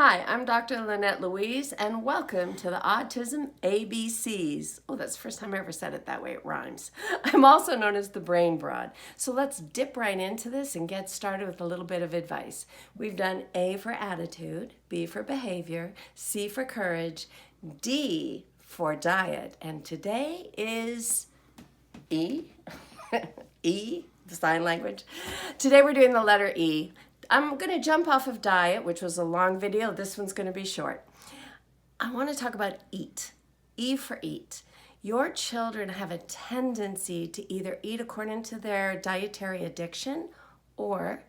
Hi, I'm Dr. Lynette Louise, and welcome to the Autism ABCs. Oh, that's the first time I ever said it that way. It rhymes. I'm also known as the Brain Broad. So let's dip right into this and get started with a little bit of advice. We've done A for attitude, B for behavior, C for courage, D for diet, and today is E. E, the sign language. Today we're doing the letter E. I'm going to jump off of diet, which was a long video. This one's going to be short. I want to talk about eat. E for eat. Your children have a tendency to either eat according to their dietary addiction or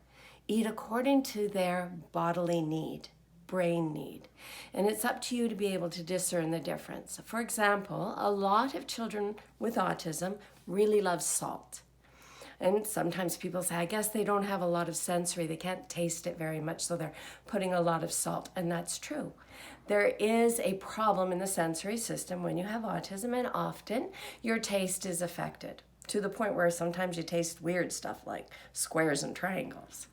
eat according to their bodily need, brain need. And it's up to you to be able to discern the difference. For example, a lot of children with autism really love salt. And sometimes people say, I guess they don't have a lot of sensory. They can't taste it very much, so they're putting a lot of salt. And that's true. There is a problem in the sensory system when you have autism, and often your taste is affected to the point where sometimes you taste weird stuff like squares and triangles.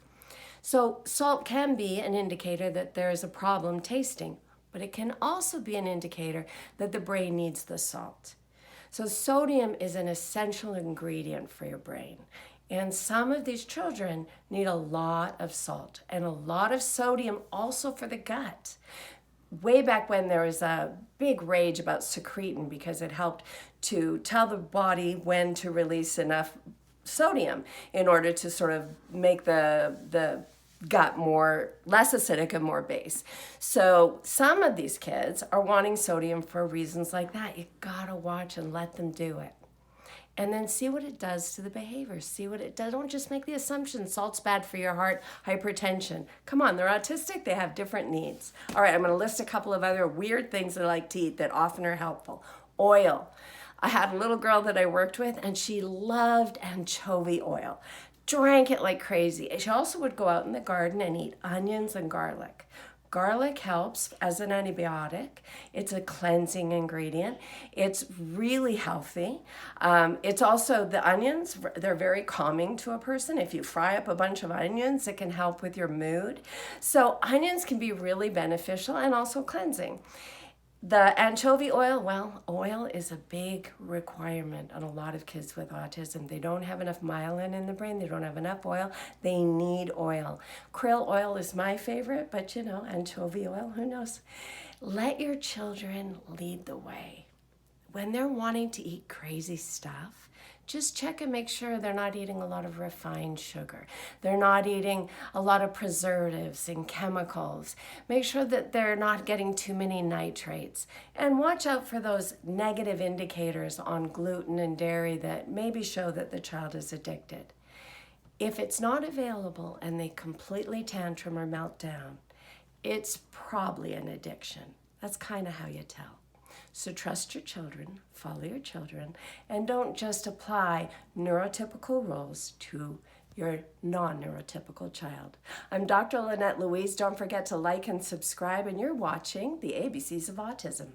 So salt can be an indicator that there is a problem tasting, but it can also be an indicator that the brain needs the salt. So sodium is an essential ingredient for your brain. And some of these children need a lot of salt and a lot of sodium also for the gut. Way back when there was a big rage about secretin because it helped to tell the body when to release enough sodium in order to sort of make the gut less acidic and more base. So some of these kids are wanting sodium for reasons like that. You gotta watch and let them do it. And then see what it does to the behavior. See what it does. Don't just make the assumption salt's bad for your heart, hypertension. Come on, they're autistic, they have different needs. All right, I'm gonna list a couple of other weird things that I like to eat that often are helpful. Oil. I had a little girl that I worked with and she loved anchovy oil. Drank it like crazy. She also would go out in the garden and eat onions and garlic. Garlic helps as an antibiotic. It's a cleansing ingredient. It's really healthy. It's also the onions, they're very calming to a person. If you fry up a bunch of onions, it can help with your mood. So onions can be really beneficial and also cleansing. The anchovy oil, well, oil is a big requirement on a lot of kids with autism. They don't have enough myelin in the brain. They don't have enough oil. They need oil. Krill oil is my favorite, but anchovy oil, who knows? Let your children lead the way. When they're wanting to eat crazy stuff, just check and make sure they're not eating a lot of refined sugar. They're not eating a lot of preservatives and chemicals. Make sure that they're not getting too many nitrates. And watch out for those negative indicators on gluten and dairy that maybe show that the child is addicted. If it's not available and they completely tantrum or melt down, it's probably an addiction. That's kind of how you tell. So trust your children, follow your children, and don't just apply neurotypical rules to your non-neurotypical child. I'm Dr. Lynette Louise. Don't forget to like and subscribe, and you're watching the ABCs of Autism.